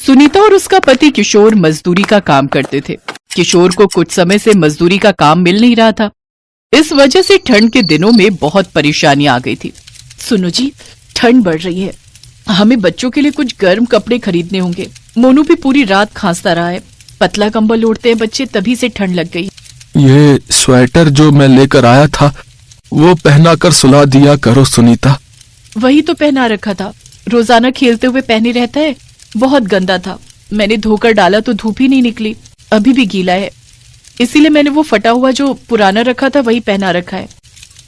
सुनीता और उसका पति किशोर मजदूरी का काम करते थे। किशोर को कुछ समय से मजदूरी का काम मिल नहीं रहा था। इस वजह से ठंड के दिनों में बहुत परेशानी आ गई थी। सुनो जी, ठंड बढ़ रही है, हमें बच्चों के लिए कुछ गर्म कपड़े खरीदने होंगे। मोनू भी पूरी रात खांसता रहा है, पतला कंबल ओढ़ते हैं बच्चे, तभी से ठंड लग गई। ये स्वेटर जो मैं लेकर आया था वो पहना कर सुला दिया करो सुनीता। वही तो पहना रखा था, रोजाना खेलते हुए पहने रहता है। बहुत गंदा था, मैंने धोकर डाला तो धूप ही नहीं निकली, अभी भी गीला है, इसीलिए मैंने वो फटा हुआ जो पुराना रखा था वही पहना रखा है।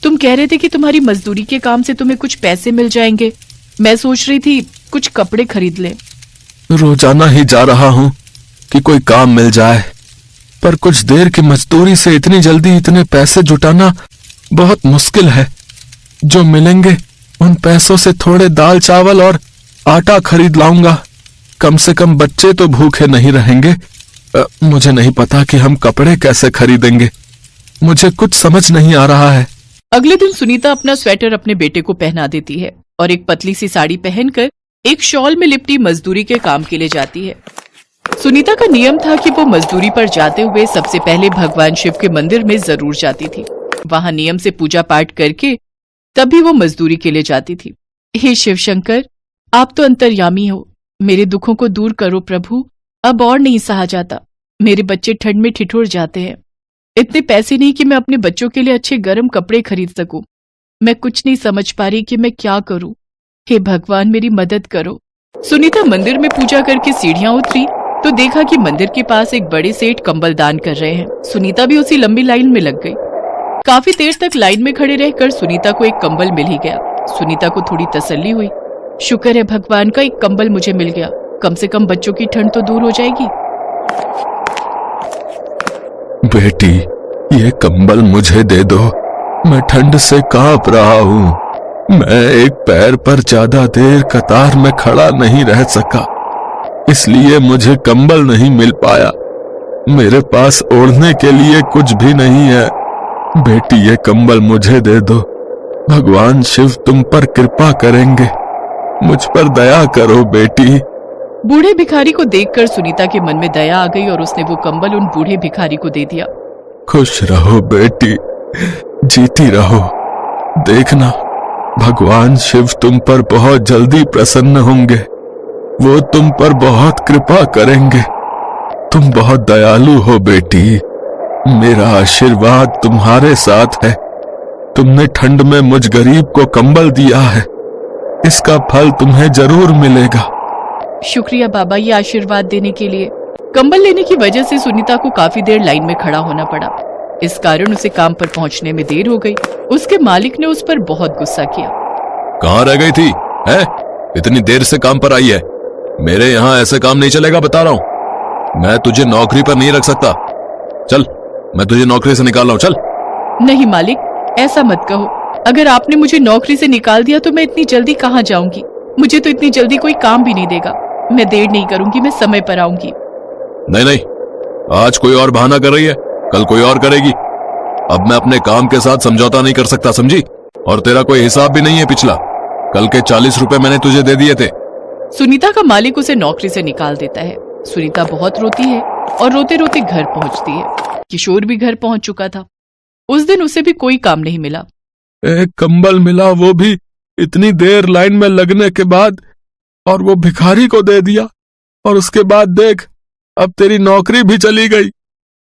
तुम कह रहे थे कि तुम्हारी मजदूरी के काम से तुम्हें कुछ पैसे मिल जाएंगे, मैं सोच रही थी कुछ कपड़े खरीद लें। रोजाना ही जा रहा हूँ कि कोई काम मिल जाए, पर कुछ देर की मजदूरी से इतनी जल्दी इतने पैसे जुटाना बहुत मुश्किल है। जो मिलेंगे उन पैसों से थोड़े दाल चावल और आटा खरीद लाऊंगा। कम से कम बच्चे तो भूखे नहीं रहेंगे। मुझे नहीं पता कि हम कपड़े कैसे खरीदेंगे, मुझे कुछ समझ नहीं आ रहा है। अगले दिन सुनीता अपना स्वेटर अपने बेटे को पहना देती है और एक पतली सी साड़ी पहनकर एक शॉल में लिपटी मजदूरी के काम के लिए जाती है। सुनीता का नियम था कि वो मजदूरी पर जाते हुए सबसे पहले भगवान शिव के मंदिर में जरूर जाती थी। वहां नियम से पूजा पाठ करके तभी वो मजदूरी के लिए जाती थी। हे शिव शंकर, आप तो अंतर्यामी हो, मेरे दुखों को दूर करो प्रभु, अब और नहीं सहा जाता। मेरे बच्चे ठंड में ठिठुर जाते हैं, इतने पैसे नहीं कि मैं अपने बच्चों के लिए अच्छे गर्म कपड़े खरीद सकूं। मैं कुछ नहीं समझ पा रही कि मैं क्या करूं। हे भगवान, मेरी मदद करो। सुनीता मंदिर में पूजा करके सीढ़ियां उतरी तो देखा कि मंदिर के पास एक बड़े सेठ कंबल दान कर रहे हैं। सुनीता भी उसी लंबी लाइन में लग गई। काफी देर तक लाइन में खड़े रहकर सुनीता को एक कंबल मिल ही गया। सुनीता को थोड़ी तसल्ली हुई, शुक्र है भगवान का एक कंबल मुझे मिल गया, कम से कम बच्चों की ठंड तो दूर हो जाएगी। बेटी, ये कंबल मुझे दे दो, मैं ठंड से कांप रहा हूँ। मैं एक पैर पर ज्यादा देर कतार में खड़ा नहीं रह सका, इसलिए मुझे कंबल नहीं मिल पाया। मेरे पास ओढ़ने के लिए कुछ भी नहीं है। बेटी, ये कंबल मुझे दे दो, भगवान शिव तुम पर कृपा करेंगे, मुझ पर दया करो बेटी। बूढ़े भिखारी को देखकर सुनीता के मन में दया आ गई और उसने वो कंबल उन बूढ़े भिखारी को दे दिया। खुश रहो बेटी, जीती रहो। देखना, भगवान शिव तुम पर बहुत जल्दी प्रसन्न होंगे, वो तुम पर बहुत कृपा करेंगे। तुम बहुत दयालु हो बेटी, मेरा आशीर्वाद तुम्हारे साथ है। तुमने ठंड में मुझ गरीब को कंबल दिया है, इसका फल तुम्हें जरूर मिलेगा। शुक्रिया बाबा ये आशीर्वाद देने के लिए। कंबल लेने की वजह से सुनीता को काफी देर लाइन में खड़ा होना पड़ा। इस कारण उसे काम पर पहुंचने में देर हो गई। उसके मालिक ने उस पर बहुत गुस्सा किया। कहाँ रह गई थी? है? इतनी देर से काम पर आई है, मेरे यहाँ ऐसे काम नहीं चलेगा, बता रहा हूँ। मैं तुझे नौकरी पर नहीं रख सकता। चल, मैं तुझे नौकरी से निकाल रहा हूँ, चल। नहीं मालिक, ऐसा मत कहो। अगर आपने मुझे नौकरी से निकाल दिया तो मैं इतनी जल्दी कहाँ जाऊंगी? मुझे तो इतनी जल्दी कोई काम भी नहीं देगा। मैं देर नहीं करूंगी, मैं समय पर आऊंगी। नहीं नहीं, आज कोई और बहाना कर रही है, कल कोई और करेगी। अब मैं अपने काम के साथ समझौता नहीं कर सकता, समझी? और तेरा कोई हिसाब भी नहीं है पिछला। कल के 40 रुपए मैंने तुझे दे दिए थे। सुनीता का मालिक उसे नौकरी से निकाल देता है। सुनीता बहुत रोती है और रोते रोते घर पहुंचती है। किशोर भी घर पहुंच चुका था। उस दिन उसे भी कोई काम नहीं मिला। एक कंबल मिला, वो भी इतनी देर लाइन में लगने के बाद, और वो भिखारी को दे दिया। और उसके बाद देख, अब तेरी नौकरी भी चली गई।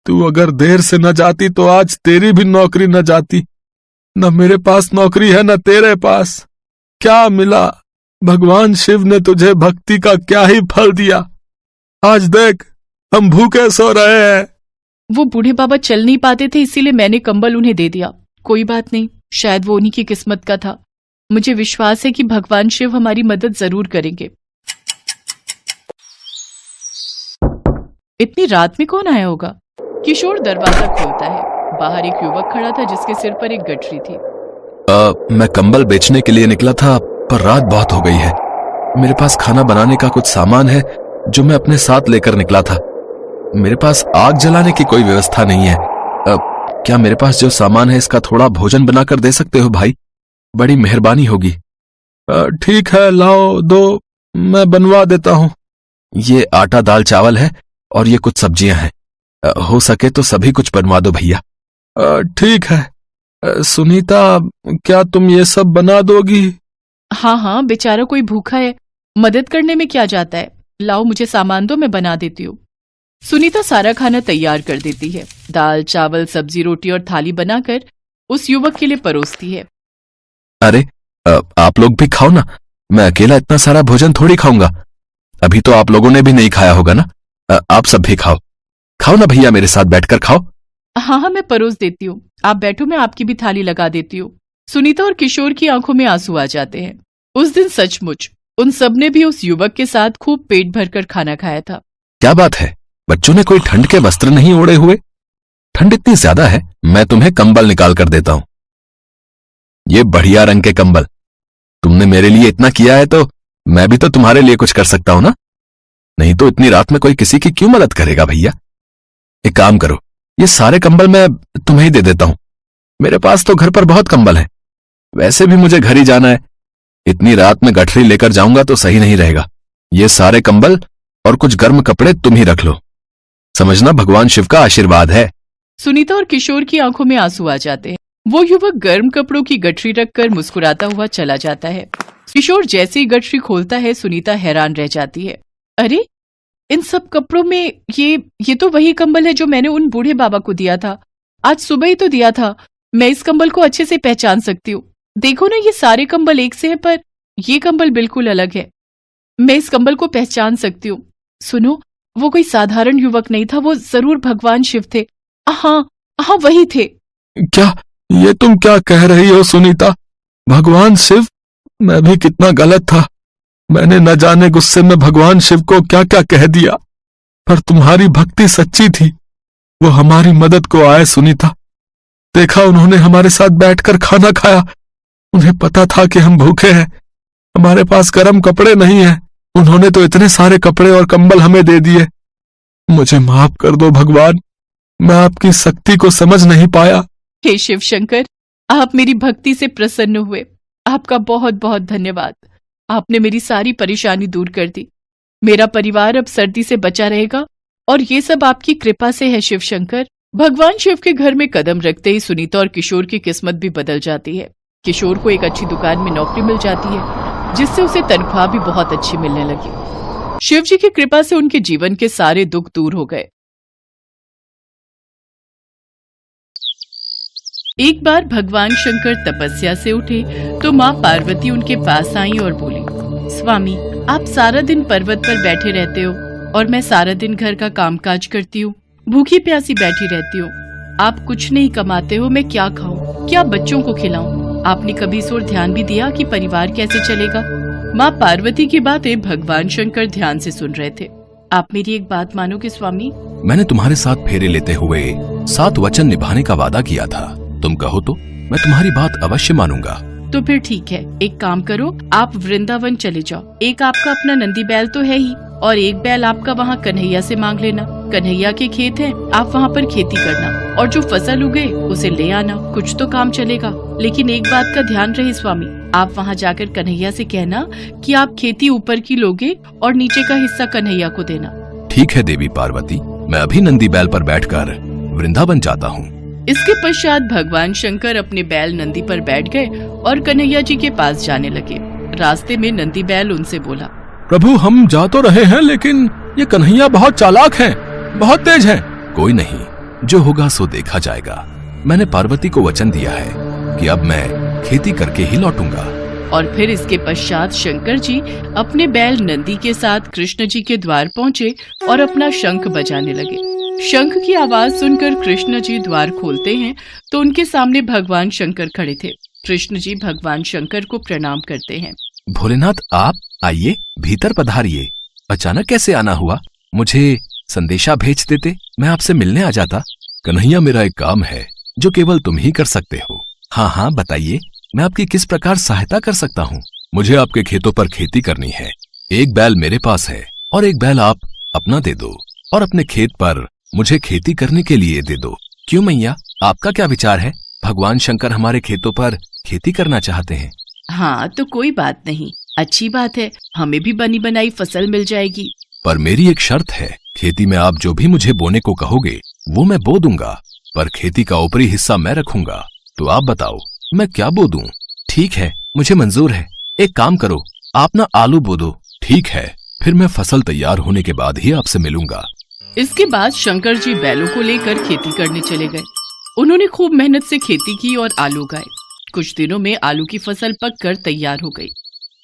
तू अगर देर से न जाती तो आज तेरी भी नौकरी न जाती। न मेरे पास नौकरी है न तेरे पास। क्या मिला? भगवान शिव ने तुझे भक्ति का क्या ही फल दिया। आज देख, हम भूखे सो रहे हैं। वो बूढ़े बाबा चल नहीं पाते थे, इसीलिए मैंने कंबल उन्हें दे दिया। कोई बात नहीं, शायद वो उन्हीं की किस्मत का था। मुझे विश्वास है कि भगवान शिव हमारी मदद जरूर करेंगे। इतनी रात में कौन आया होगा? किशोर दरवाजा खोलता है। बाहर एक युवक खड़ा था जिसके सिर पर एक गठरी थी। मैं कंबल बेचने के लिए निकला था, पर रात बहुत हो गई है। मेरे पास खाना बनाने का कुछ सामान है जो मैं अपने साथ लेकर निकला था। मेरे पास आग जलाने की कोई व्यवस्था नहीं है। क्या मेरे पास जो सामान है इसका थोड़ा भोजन बनाकर दे सकते हो भाई? बड़ी मेहरबानी होगी। ठीक है, लाओ, दो, मैं बनवा देता हूँ। ये आटा दाल चावल है और ये कुछ सब्जियां हैं। हो सके तो सभी कुछ बनवा दो भैया। ठीक है। सुनीता, क्या तुम ये सब बना दोगी? हाँ हाँ, बेचारा कोई भूखा है, मदद करने में क्या जाता है। लाओ मुझे सामान दो, मैं बना देती हूँ। सुनीता सारा खाना तैयार कर देती है। दाल चावल सब्जी रोटी और थाली बनाकर उस युवक के लिए परोसती है। अरे आप लोग भी खाओ ना, मैं अकेला इतना सारा भोजन थोड़ी खाऊंगा। अभी तो आप लोगों ने भी नहीं खाया होगा ना। आप सब भी खाओ। खाओ ना भैया, मेरे साथ बैठकर खाओ। हाँ हाँ, मैं परोस देती हूँ, आप बैठो, मैं आपकी भी थाली लगा देती हूँ। सुनीता और किशोर की आंखों में आंसू आ जाते हैं। उस दिन सचमुच उन सबने भी उस युवक के साथ खूब पेट भरकर खाना खाया था। क्या बात है, बच्चों ने कोई ठंड के वस्त्र नहीं ओढ़े हुए? ठंड इतनी ज्यादा है, मैं तुम्हें कंबल निकाल कर देता हूं। ये बढ़िया रंग के कंबल। तुमने मेरे लिए इतना किया है तो मैं भी तो तुम्हारे लिए कुछ कर सकता हूं ना। नहीं तो इतनी रात में कोई किसी की क्यों मदद करेगा भैया। एक काम करो, ये सारे कंबल मैं तुम्हें ही दे देता हूं। मेरे पास तो घर पर बहुत कंबल हैं। वैसे भी मुझे घर ही जाना है। इतनी रात में गठरी लेकर जाऊंगा तो सही नहीं रहेगा। ये सारे कंबल और कुछ गर्म कपड़े तुम ही रख लो। समझना, भगवान शिव का आशीर्वाद है। सुनीता और किशोर की आंखों में आंसू आ जाते हैं। वो युवक गर्म कपड़ों की गठरी रखकर मुस्कुराता हुआ चला जाता है। किशोर जैसे ही गठरी खोलता है, सुनीता हैरान रह जाती है। अरे, इन सब कपड़ों में ये तो वही कंबल है जो मैंने उन बूढ़े बाबा को दिया था। आज सुबह ही तो दिया था। मैं इस कंबल को अच्छे से पहचान सकती हूँ। देखो ना, ये सारे कंबल एक से हैं, पर ये कंबल बिल्कुल अलग है। मैं इस कंबल को पहचान सकती हूँ। सुनो, वो कोई साधारण युवक नहीं था, वो जरूर भगवान शिव थे। हाँ हाँ, वही थे। क्या ये तुम क्या कह रही हो सुनीता? भगवान शिव? मैं भी कितना गलत था। मैंने न जाने गुस्से में भगवान शिव को क्या क्या कह दिया। पर तुम्हारी भक्ति सच्ची थी। वो हमारी मदद को आए सुनीता। देखा, उन्होंने हमारे साथ बैठकर खाना खाया। उन्हें पता था कि हम भूखे हैं, हमारे पास गर्म कपड़े नहीं हैं। उन्होंने तो इतने सारे कपड़े और कंबल हमें दे दिए। मुझे माफ कर दो भगवान, मैं आपकी शक्ति को समझ नहीं पाया। हे शिव शंकर, आप मेरी भक्ति से प्रसन्न हुए। आपका बहुत बहुत धन्यवाद। आपने मेरी सारी परेशानी दूर कर दी। मेरा परिवार अब सर्दी से बचा रहेगा और ये सब आपकी कृपा से है शिव शंकर। भगवान शिव के घर में कदम रखते ही सुनीता और किशोर की किस्मत भी बदल जाती है। किशोर को एक अच्छी दुकान में नौकरी मिल जाती है, जिससे उसे तनख्वाह भी बहुत अच्छी मिलने लगी। शिव जी की कृपा से उनके जीवन के सारे दुख दूर हो गए। एक बार भगवान शंकर तपस्या से उठे तो माँ पार्वती उनके पास आई और बोली, स्वामी, आप सारा दिन पर्वत पर बैठे रहते हो और मैं सारा दिन घर का कामकाज करती हूँ, भूखी प्यासी बैठी रहती हूँ। आप कुछ नहीं कमाते हो, मैं क्या खाऊं, क्या बच्चों को खिलाऊं? आपने कभी इस ओर ध्यान भी दिया कि परिवार कैसे चलेगा? माँ पार्वती की बातें भगवान शंकर ध्यान से सुन रहे थे। आप मेरी एक बात मानोगे स्वामी? मैंने तुम्हारे साथ फेरे लेते हुए 7 वचन निभाने का वादा किया था। तुम कहो तो मैं तुम्हारी बात अवश्य मानूंगा। तो फिर ठीक है, एक काम करो, आप वृंदावन चले जाओ। एक आपका अपना नंदी बैल तो है ही, और एक बैल आपका वहाँ कन्हैया से मांग लेना। कन्हैया के खेत हैं, आप वहाँ पर खेती करना और जो फसल उगे उसे ले आना। कुछ तो काम चलेगा। लेकिन एक बात का ध्यान रहे स्वामी, आप वहाँ जाकर कन्हैया से कहना कि आप खेती ऊपर की लोगे और नीचे का हिस्सा कन्हैया को देना। ठीक है देवी पार्वती, मैं अभी नंदी बैल पर बैठकर वृंदावन जाता हूँ। इसके पश्चात भगवान शंकर अपने बैल नंदी पर बैठ गए और कन्हैया जी के पास जाने लगे। रास्ते में नंदी बैल उनसे बोला, प्रभु, हम जा तो रहे हैं, लेकिन ये कन्हैया बहुत चालाक हैं, बहुत तेज हैं। कोई नहीं, जो होगा सो देखा जाएगा। मैंने पार्वती को वचन दिया है कि अब मैं खेती करके ही लौटूंगा। और फिर इसके पश्चात शंकर जी अपने बैल नंदी के साथ कृष्ण जी के द्वार पहुँचे और अपना शंख बजाने लगे। शंख की आवाज सुनकर कृष्ण जी द्वार खोलते हैं तो उनके सामने भगवान शंकर खड़े थे। कृष्ण जी भगवान शंकर को प्रणाम करते हैं। भोलेनाथ, आप आइए, भीतर पधारिए। अचानक कैसे आना हुआ? मुझे संदेशा भेज देते, मैं आपसे मिलने आ जाता। कन्हैया, मेरा एक काम है जो केवल तुम ही कर सकते हो। हाँ हाँ, बताइए, मैं आपकी किस प्रकार सहायता कर सकता हूँ? मुझे आपके खेतों पर खेती करनी है। एक बैल मेरे पास है और एक बैल आप अपना दे दो और अपने खेत पर मुझे खेती करने के लिए दे दो। क्यों मैया, आपका क्या विचार है? भगवान शंकर हमारे खेतों पर खेती करना चाहते हैं। हाँ, तो कोई बात नहीं, अच्छी बात है, हमें भी बनी बनाई फसल मिल जाएगी। पर मेरी एक शर्त है, खेती में आप जो भी मुझे बोने को कहोगे वो मैं बो दूंगा, पर खेती का ऊपरी हिस्सा मैं रखूंगा। तो आप बताओ मैं क्या बो दूं? ठीक है, मुझे मंजूर है। एक काम करो, आप ना आलू बो दो। ठीक है, फिर मैं फसल तैयार होने के बाद ही आपसे मिलूंगा। इसके बाद शंकर जी बैलों को लेकर खेती करने चले गए। उन्होंने खूब मेहनत से खेती की और आलू उगाए। कुछ दिनों में आलू की फसल पककर तैयार हो गई।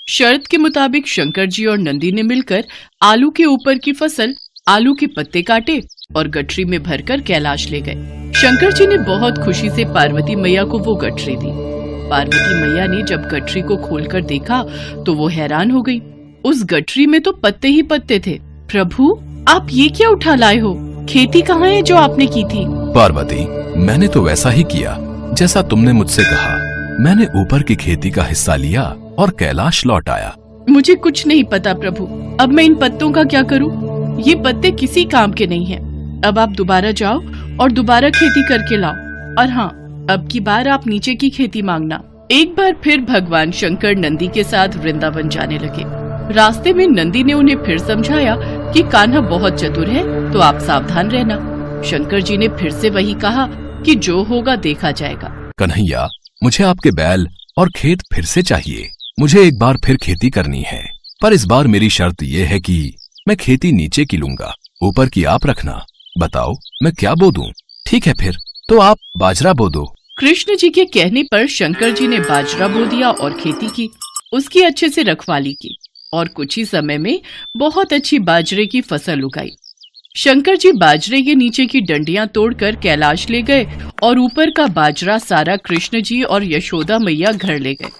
शर्त के मुताबिक शंकर जी और नंदी ने मिलकर आलू के ऊपर की फसल, आलू के पत्ते काटे और गठरी में भरकर कैलाश ले गए। शंकर जी ने बहुत खुशी से पार्वती मैया को वो गठरी दी। पार्वती मैया ने जब गठरी को खोलकर देखा तो वो हैरान हो गई। उस गठरी में तो पत्ते ही पत्ते थे। प्रभु, आप ये क्या उठा लाए हो? खेती कहाँ है जो आपने की थी? पार्वती, मैंने तो वैसा ही किया जैसा तुमने मुझसे कहा। मैंने ऊपर की खेती का हिस्सा लिया और कैलाश लौट आया। मुझे कुछ नहीं पता प्रभु, अब मैं इन पत्तों का क्या करूं? ये पत्ते किसी काम के नहीं हैं। अब आप दोबारा जाओ और दोबारा खेती करके लाओ। और हाँ, अब की बार आप नीचे की खेती मांगना। एक बार फिर भगवान शंकर नंदी के साथ वृंदावन जाने लगे। रास्ते में नंदी ने उन्हें फिर समझाया कि कान्हा बहुत चतुर है, तो आप सावधान रहना। शंकर जी ने फिर से वही कहा कि जो होगा देखा जाएगा। कन्हैया, मुझे आपके बैल और खेत फिर से चाहिए। मुझे एक बार फिर खेती करनी है, पर इस बार मेरी शर्त ये है कि मैं खेती नीचे की लूंगा, ऊपर की आप रखना। बताओ मैं क्या बो दूं? ठीक है, फिर तो आप बाजरा बो दो। कृष्ण जी के कहने पर शंकर जी ने बाजरा बो दिया और खेती की। उसकी अच्छे से रखवाली की और कुछ ही समय में बहुत अच्छी बाजरे की फसल उगाई। शंकर जी बाजरे के नीचे की डंडियां तोड़कर कैलाश ले गए और ऊपर का बाजरा सारा कृष्ण जी और यशोदा मैया घर ले गए।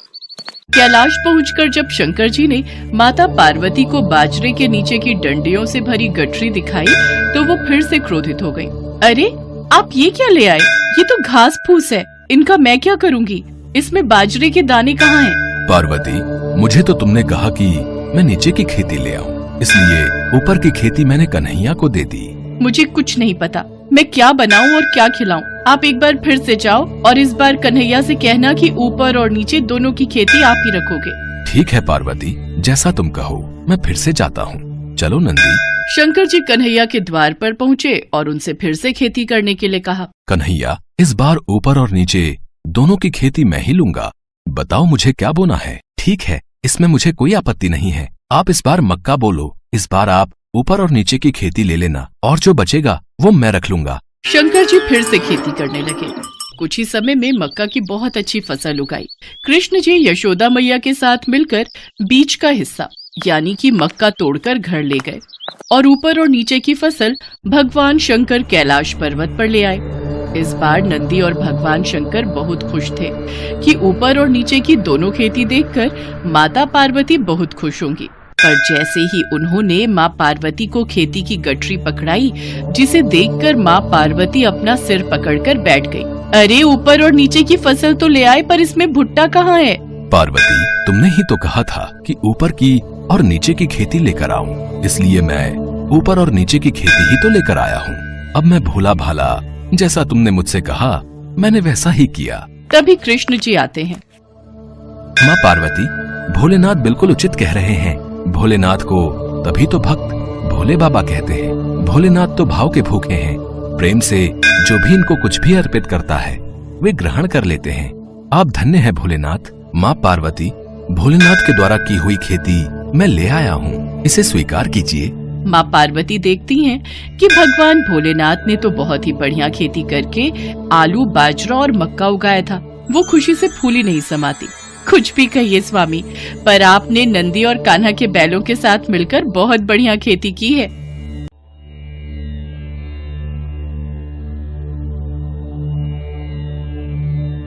कैलाश पहुंचकर जब शंकर जी ने माता पार्वती को बाजरे के नीचे की डंडियों से भरी गठरी दिखाई तो वो फिर से क्रोधित हो गई। अरे, आप ये क्या ले आए? ये तो घास फूस है, इनका मैं क्या करूंगी? इसमें बाजरे के दाने कहाँ हैं? पार्वती, मुझे तो तुमने कहा कि मैं नीचे की खेती ले आऊं, इसलिए ऊपर की खेती मैंने कन्हैया को दे दी। मुझे कुछ नहीं पता, मैं क्या बनाऊं और क्या खिलाऊं। आप एक बार फिर से जाओ और इस बार कन्हैया से कहना कि ऊपर और नीचे दोनों की खेती आप ही रखोगे। ठीक है पार्वती, जैसा तुम कहो, मैं फिर से जाता हूँ। चलो नंदी। शंकर जी कन्हैया के द्वार पर पहुँचे और उनसे फिर से खेती करने के लिए कहा। कन्हैया, इस बार ऊपर और नीचे दोनों की खेती मैं ही लूंगा। बताओ मुझे क्या बोना है? ठीक है, इसमें मुझे कोई आपत्ति नहीं है। आप इस बार मक्का बोलो। इस बार आप ऊपर और नीचे की खेती ले लेना और जो बचेगा वो मैं रख लूंगा। शंकर जी फिर से खेती करने लगे। कुछ ही समय में मक्का की बहुत अच्छी फसल उगाई। कृष्ण जी यशोदा मैया के साथ मिलकर बीच का हिस्सा यानी कि मक्का तोड़कर घर ले गए और ऊपर और नीचे की फसल भगवान शंकर कैलाश पर्वत पर ले आए। इस बार नंदी और भगवान शंकर बहुत खुश थे कि ऊपर और नीचे की दोनों खेती देखकर माता पार्वती बहुत खुश होंगी। पर जैसे ही उन्होंने माँ पार्वती को खेती की गठरी पकड़ाई, जिसे देखकर माँ पार्वती अपना सिर पकड़कर बैठ गई। अरे, ऊपर और नीचे की फसल तो ले आए, पर इसमें भुट्टा कहाँ है? पार्वती, तुमने ही तो कहा था कि ऊपर की और नीचे की खेती लेकर आऊं, इसलिए मैं ऊपर और नीचे की खेती ही तो लेकर आया हूँ। अब मैं भोला भाला, जैसा तुमने मुझसे कहा मैंने वैसा ही किया। तभी कृष्ण जी आते हैं। माँ पार्वती, भोलेनाथ बिल्कुल उचित कह रहे हैं। भोलेनाथ को तभी तो भक्त भोले बाबा कहते हैं। भोलेनाथ तो भाव के भूखे हैं। प्रेम से जो भी इनको कुछ भी अर्पित करता है वे ग्रहण कर लेते हैं। आप धन्य हैं भोलेनाथ। माँ पार्वती, भोलेनाथ के द्वारा की हुई खेती मैं ले आया हूँ, इसे स्वीकार कीजिए। माँ पार्वती देखती हैं कि भगवान भोलेनाथ ने तो बहुत ही बढ़िया खेती करके आलू, बाजरा और मक्का उगाया था। वो खुशी से फूली नहीं समाती। कुछ भी कहिए स्वामी, पर आपने नंदी और कान्हा के बैलों के साथ मिलकर बहुत बढ़िया खेती की है।